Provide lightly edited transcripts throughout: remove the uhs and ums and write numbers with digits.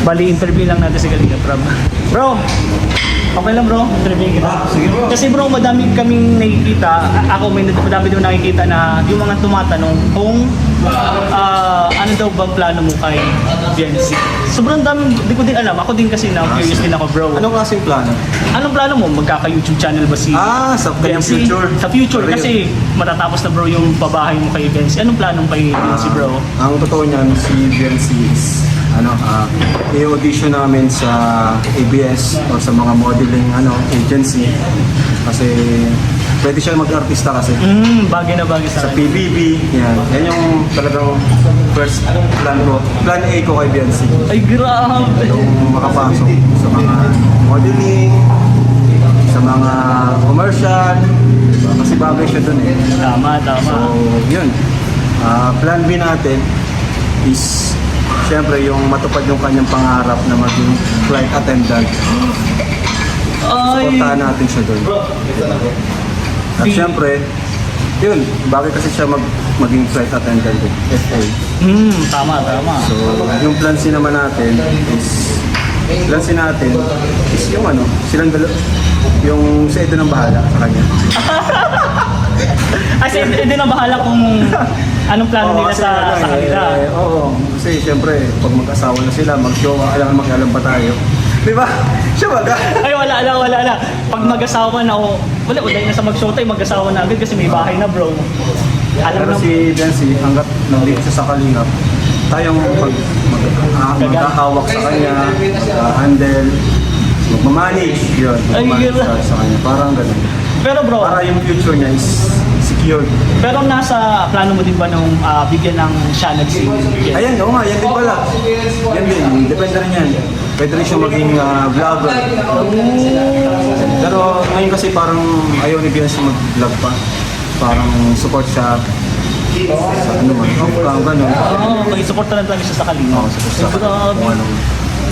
Bali, interview lang natin si Kalinga Prab. Bro, okay lang bro, interview kita. Sige bro. Kasi bro, madami kaming nakikita, madami din nakikita na yung mga tumatanong kung ano daw bang plano mo kay BNC. Sobrang dami, di ko din alam. Ako din kasi na curious din ako bro. Anong klaseng plano? Anong plano mo? Magkaka-YouTube channel ba si Sa BNC? future. Sa future, Real. kasi matatapos na bro yung pabahay mo kay BNC. Anong planong kay BNC bro? Ang totoo niyan, si BNC is i-audition namin sa ABS o sa mga modeling agency kasi pwede siya mag-artista kasi Bagay na bagay sa sa akin. PBB, yan yung talagang first plan ko. Plan A ko kay BNC. Ay, grabe! Yung makapasok sa mga modeling, sa mga commercial, kasi bagay siya dun eh. Tama, tama. So, yun. Plan B natin is siyempre yung matupad yung kanyang pangarap na maging flight attendant. Ay! Supportahan natin siya doon. At siyempre, yun, bagay kasi siya maging flight attendant eh, FA. Tama, tama. So, yung plan C naman natin is yung silang yung sa ito ng bahala sa kanya. Kasi hindi na bahala kung anong plano nila kasi sa kanila. Kasi siyempre, pag mag-asawa na sila, mag-jowa, kailangan mag-alam pa tayo. Di ba? Siya ba? Ay, wala na. Pag mag-asawa na ako, wala na sa mag-showtime, mag-asawa na agad kasi may bahay na bro. Alam Pero na, si Dancy, hanggat nandito siya sa Kalingap, tayong magkahawak sa kanya, mag-handle, magmamanage, yun. Ay, Magmamanage gano'n. sa kanya. Parang ganun. pero bro, Para yung future niya is secured. pero nasa plano mo din ba nung bigyan ng channel si BNC? Ayan, oo nga, yan din pala. Yan din, depende rin yan. Pwede rin siya maging vlogger. Pero ngayon kasi parang ayaw ni Beyonce mag-vlog pa. Parang support siya sa ano man, gano'n. May support na lang talaga siya sa Kalinga. Oo, support sa Grabe. kung anong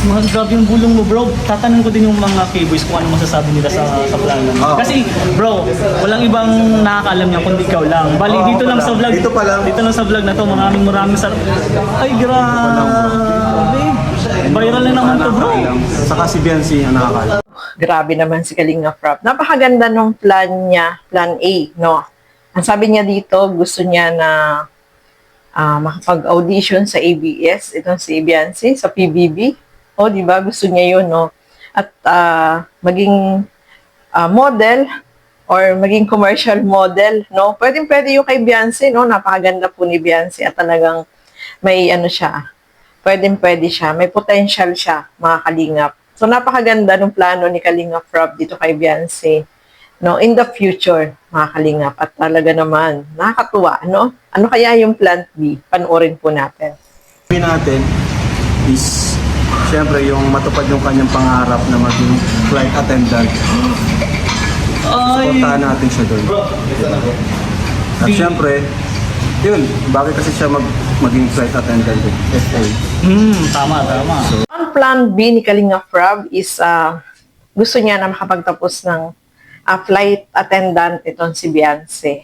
Grabe yung bulong mo bro. Tatanong ko din yung mga K-boys kung ano masasabi nila sa plano. Oo. Kasi bro, walang ibang nakakaalam niya kundi ikaw lang. Bali Oo, dito ako lang lang. sa vlog. Dito pa lang. Dito lang sa vlog na to. Maraming Ay grabe. Viral na naman to bro. Saka si Beyonce ang nakakala. Grabe naman si Kalinga Prab. Napakaganda nung plan niya, plan A, no? Ang sabi niya dito, gusto niya na makapag-audition sa ABS, itong si Beyonce, sa PBB. O, di ba? Gusto niya yun, no? At maging model or maging commercial model, no? Pwede yung kay Beyonce, no? Napakaganda po ni Beyonce at talagang may siya. Pwede siya. May potential siya, mga kalingap. So, napakaganda ng plano ni Kalinga Prab dito kay Beyonce, no? In the future, mga kalingap. At talaga naman, nakakatuwa, no? Ano kaya yung plan B? Panoorin po natin. Plan natin is siyempre yung matupad yung kanyang pangarap na maging flight attendant. Supportahan natin siya doon. At siyempre, yun, bagay kasi siya maging flight attendant eh, FA. Tama. Ang plan B ni Kalinga Prab is gusto niya na makapagtapos ng flight attendant itong si Beyonce.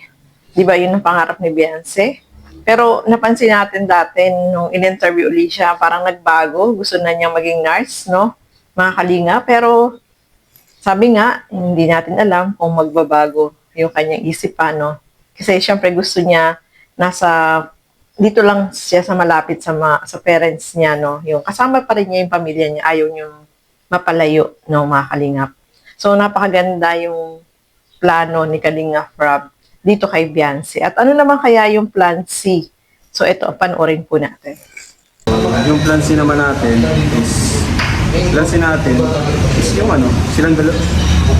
Di ba yun ang pangarap ni Beyonce? Pero napansin natin dati nung in-interview ulit siya, parang nagbago. Gusto na niya maging nurse, no? Mga kalinga. Pero sabi nga, hindi natin alam kung magbabago yung kanyang isipan, no? Kasi syempre gusto niya dito lang siya sa malapit sa parents niya, no? Yung kasama pa rin niya yung pamilya niya. Ayaw niyang mapalayo, no, mga kalingap. So napakaganda yung plano ni Kalinga Prab dito kay Beyonce. At ano naman kaya yung plan C? So ito, panoorin po natin. Yung plan C naman natin is yung silang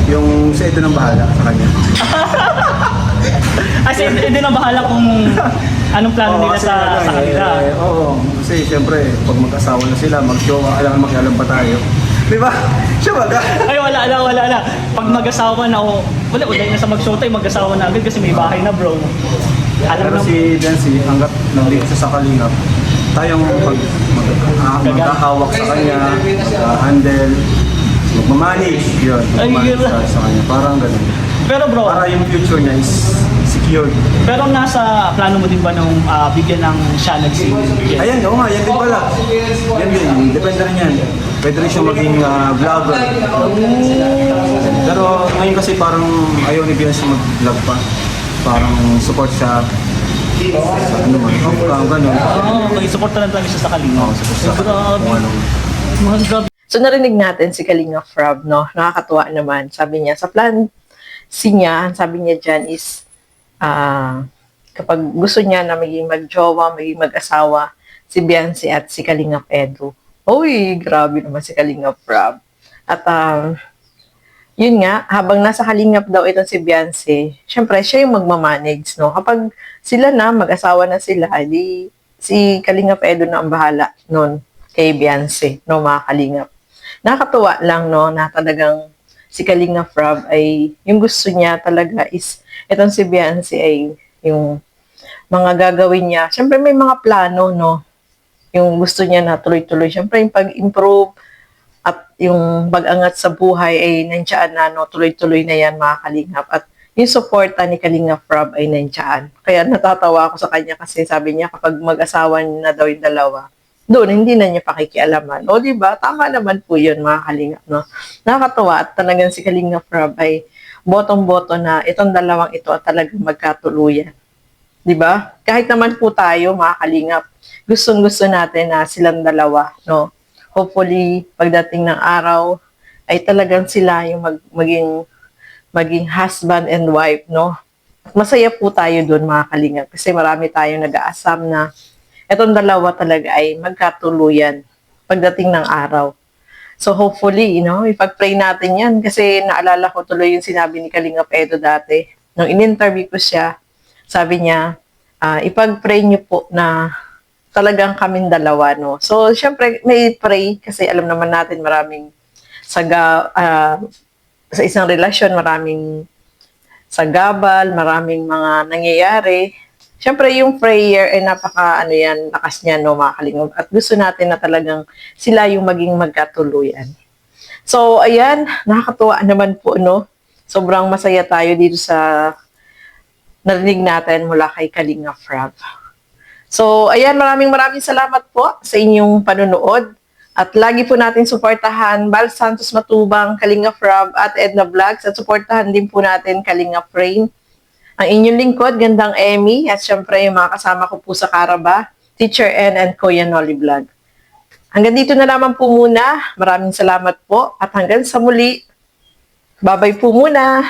yung sa ito ng bahala sa kanya. Kasi hindi na bahala kung anong plano nila kasi sa kanila. Kasi siyempre, pag mag-asawa na sila, mag-jowa, kailangan mag-alam pa tayo. Di ba? Siya ba? Ay, wala na. Pag mag-asawa na ako, wala na sa mag-showtime, mag-asawa na agad kasi may bahay na bro. Alam Pero na, si Dancy, hanggat nandito siya sa Kalingap, tayong magkahawak sa kanya, mag-handle, magmamanage, yun. Ay, Magmamanage gano'n. sa kanya. Parang ganun. pero bro, Para yung future niya is secured. Pero nasa plano mo din ba nung bigyan ng channel si BNC? Ayan, oo nga, yan din pala. Yan din, depende rin yan. Pwede rin siya maging vlogger. Pero ngayon kasi parang ayaw ni Biansi mag-vlog pa. Parang support siya sa ano man, gano'n. Okay, support na lang talaga siya sa Kalinga. Oo, support sa Grabe. kung anong. Mga grabe. So narinig natin si Kalinga Frab, no? Nakakatuwa naman. Sabi niya, sa plan niya, sabi niya dyan is, kapag gusto niya na maging magjowa, maging mag-asawa, si Biancy at si Kalinga Pedro. Uy, grabe naman si Kalinga Frab. At yun nga, habang nasa Kalingap daw itong si Biancy, syempre siya yung magmamanage, no? Kapag sila na, mag-asawa na sila, di si Kalinga Pedro na ang bahala nun kay Biancy, no, mga Kalingap. Nakakatuwa lang, no, na talagang si Kalinga Frab ay, yung gusto niya talaga is, itong si Biancy ay, yung mga gagawin niya. Siyempre may mga plano, no, yung gusto niya na tuloy-tuloy. Siyempre yung pag-improve at yung pag-angat sa buhay ay nandiyan na, no, tuloy-tuloy na yan, mga Kalingap. At yung suporta ni Kalinga Frab ay nandiyan. Kaya natatawa ako sa kanya kasi sabi niya kapag mag-asawa na daw yung dalawa, doon, hindi na niya pakikialaman. O, di ba? Tama naman po yun, mga Kalingap, no? Nakakatuwa at talagang si Kalinga Frab ay botong-boto na itong dalawang ito at talagang magkatuluyan. Di ba? Kahit naman po tayo, mga Kalingap, gustong-gusto natin na silang dalawa, no? Hopefully, pagdating ng araw, ay talagang sila yung maging husband and wife, no? At masaya po tayo doon, mga Kalingap, kasi marami tayong nag-aasam na etong dalawa talaga ay magkatuluyan pagdating ng araw. So hopefully, ipag-pray natin yan kasi naalala ko tuloy yung sinabi ni Kalinga Pedro dati. Nung in-interview ko siya, sabi niya, ipag-pray niyo po na talagang kaming dalawa, no? So syempre may pray kasi alam naman natin maraming sa isang relasyon, maraming sagabal, maraming mga nangyayari. Siyempre, yung prayer ay lakas niya, no, mga Kalingap. At gusto natin na talagang sila yung maging magkatuluyan. So, ayan, nakakatuwa naman po, no? Sobrang masaya tayo dito sa narinig natin mula kay Kalinga Frab. So, ayan, maraming salamat po sa inyong panunood. At lagi po natin suportahan Bal Santos Matubang, Kalinga Frab at Edna Vlogs. At suportahan din po natin Kalinga Frame. Ang inyong lingkod, Gandang Emmy, at syempre yung mga kasama ko po sa Karaba, Teacher N and Kuya Nolly Vlog. Hanggang dito na lamang po muna. Maraming salamat po at hanggang sa muli. Bye-bye po muna.